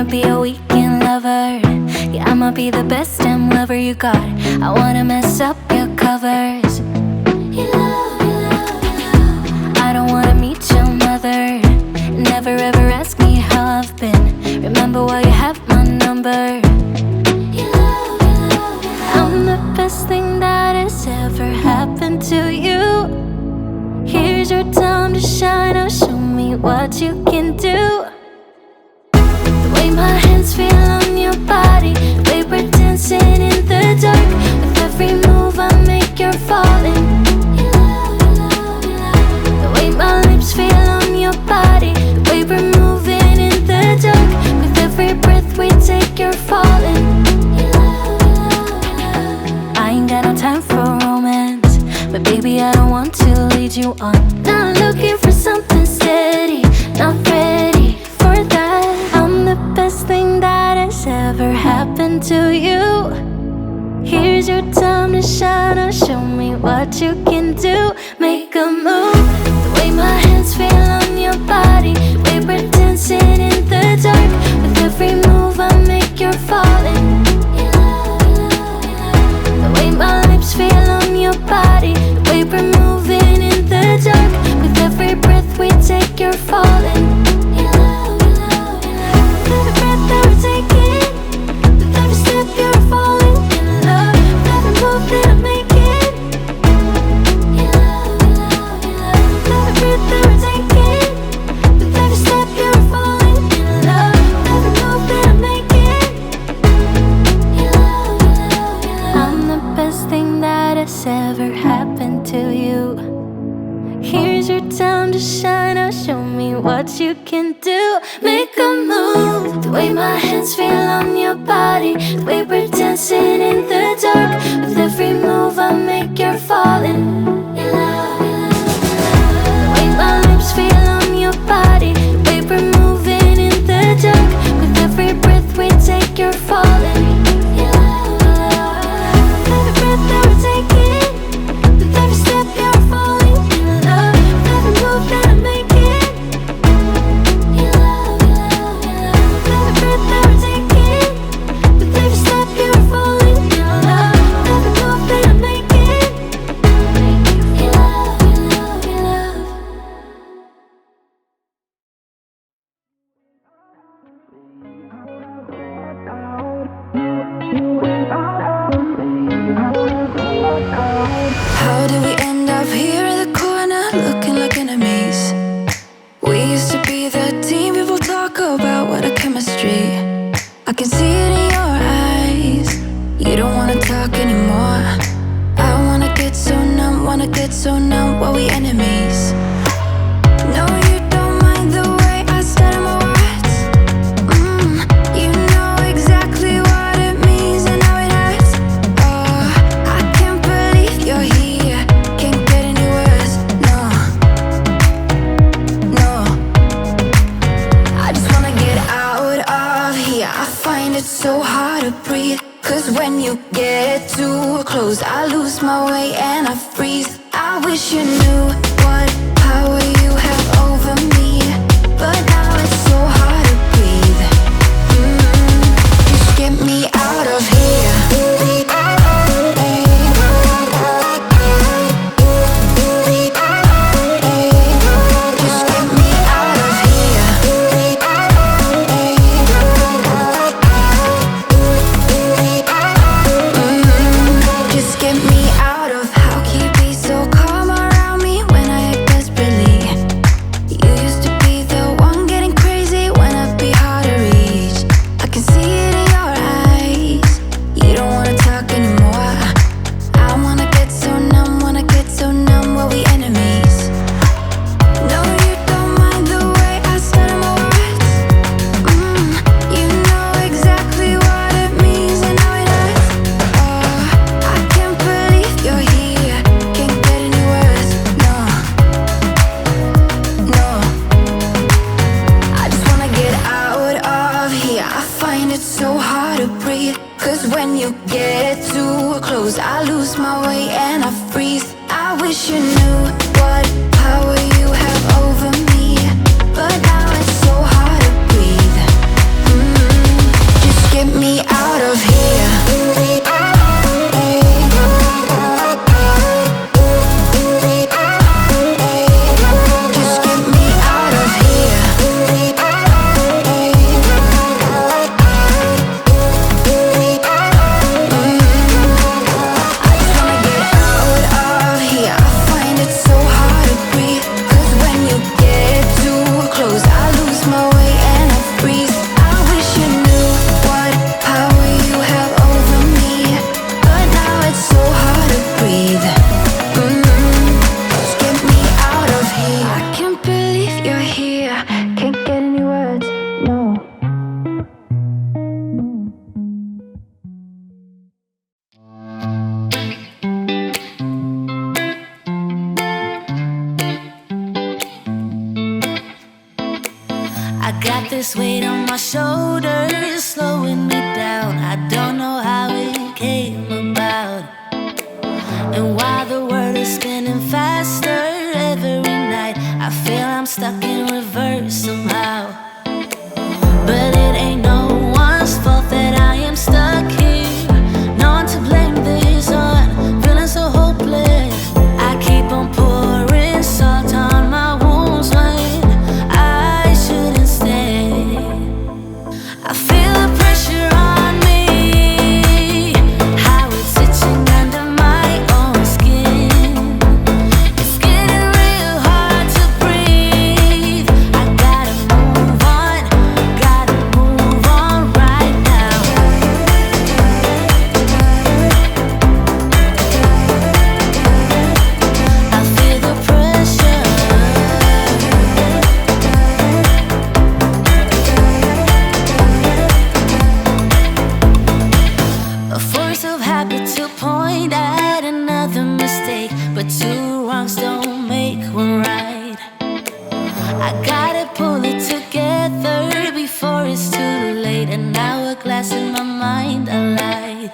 wanna be a weekend lover. Yeah, I'ma be the best damn lover you got. I wanna mess up your covers. I don't wanna meet your mother. Never ever ask me how I've been. Remember why you have my number. I'm the best thing that has ever happened to you. Here's your time to shine. Now show me what you can do. The way my hands feel on your body, the way we're dancing in the dark. With every move I make, you're falling. The way my lips feel on your body, the way we're moving in the dark. With every breath we take, you're falling. I ain't got no time for romance, but baby I don't want to lead you on. Not looking for something steady, not ready for that. I'm the best thing that has ever happened to you. Here's your time to shine. Now show me what you can do. Make a move. The way my hands feel on your body, the way we're dancing in the dark. With every move I make, you're falling. The way my lips feel on your body, the way we're moving in the dark. With every breath we take, you're falling. With every breath that we're taking, with every step you're falling in love. With every move that I'm making, with every breath that we're taking, with every step you're falling in love. With every move that I'm making, I'm the best thing that has ever happened to you. Here's your time to shine. Now show me what you can do. Make a move. The way my hands feel on your body, the way we're dancing in the dark. With every move I make, you're falling. The way my lips feel on your body, the way we're moving in the dark. With every breath we take, you're falling. With every breath that we're taking, with every step you're falling in love. With every move that I'm making, with every breath that we're taking, with every step you're falling in love. With every move that I'm making, How did we end up here in the corner, looking like enemies? We used to be the team people talk about, what a chemistry. I can see it in your eyes. You don't wanna talk anymore. I wanna get so numb while we enemies. No, you don't mind the way I stutter my words. You know exactly what it means and how it hurts. Oh, I can't believe you're here. Can't get any worse. No, no. I just wanna get out of here. I find it so hard to breathe. Cause when you get too close, I lose my way and I freeze. I wish you knew what power you have over me, but now it's so hard to breathe. Just get me out of here. Just get me out of here. Just get me out of. How can you be so calm around me when I act desperately? You used to be the one getting crazy when I'd be hard to reach. I can see it in your eyes. You don't wanna talk anymore. I wanna get so numb while we enemies. No, you don't mind the way I stutter my words. You know exactly what it means and how it hurts. Oh, I can't believe you're here. Can't get any worse. No, no. I just wanna get out of here. I find it so hard to breathe. Cause when you get too close, I lose my way and I freeze. I wish you knew what power you have over me, but now it's so hard to breathe. got this weight on my shoulders, slowing me down. I don't know how it came about. And while the world is spinning faster every night, I feel I'm stuck in reverse somehow. But it ain't no one's fault that I am stuck here. No one to blame this on, feeling so hopeless. I keep on pouring salt on my wounds when I shouldn't stay. I feel the pressure on me, how it's itching under my own skin. It's getting real hard to breathe. I gotta move on right now. I feel the pressure. A force of habit to point at another mistake, but two wrongs don't make one right. I gotta pull it together before it's too late. An hourglass in my mind, a light.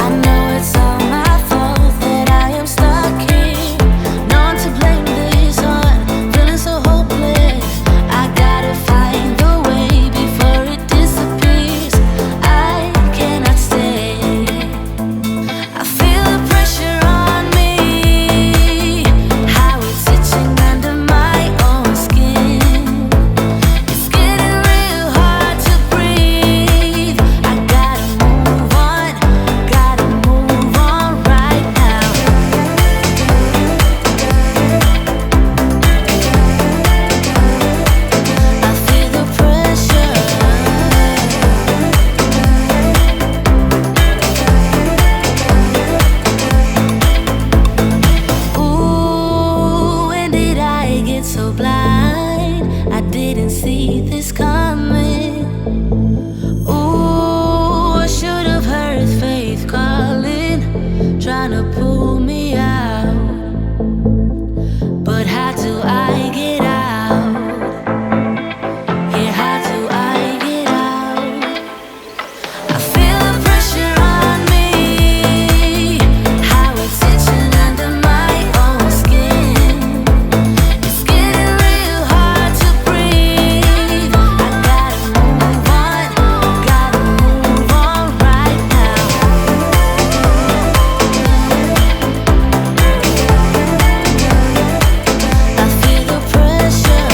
I know it's all my fault that I am stuck here. No one to blame this on, feeling so hopeless. I gotta find the way before it disappears. I cannot stay. I feel the pressure on me, how it's itching under my own skin. It's getting real hard to breathe. I gotta move on right now. I feel the pressure. Ooh, when did I get so blind? I didn't see this coming. Ooh, I should have heard faith calling, trying to pull me out. But how do I get out? Yeah, how do I get out? I feel the pressure on me, how it's itching under my own skin. It's getting real hard to breathe. I gotta move on right now. I feel the pressure.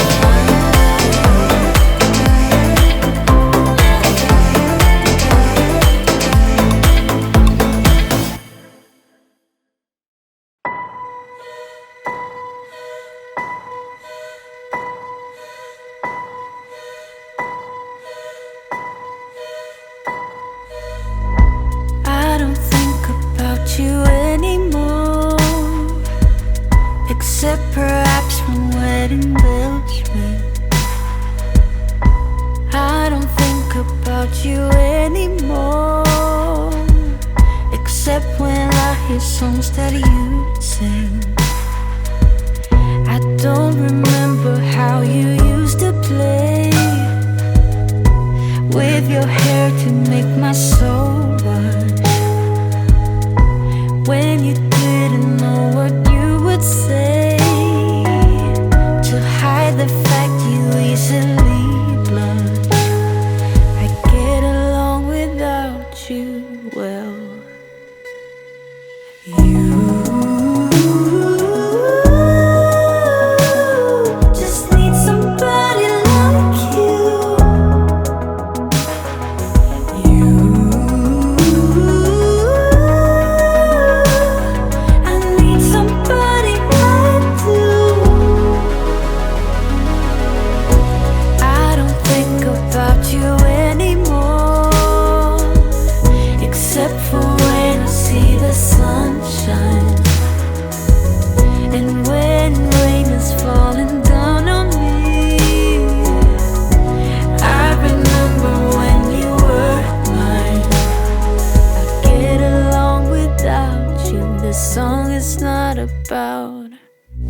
I don't think about you anymore, except perhaps when wedding bells ring. I don't think about you anymore, except when I hear songs that you sing.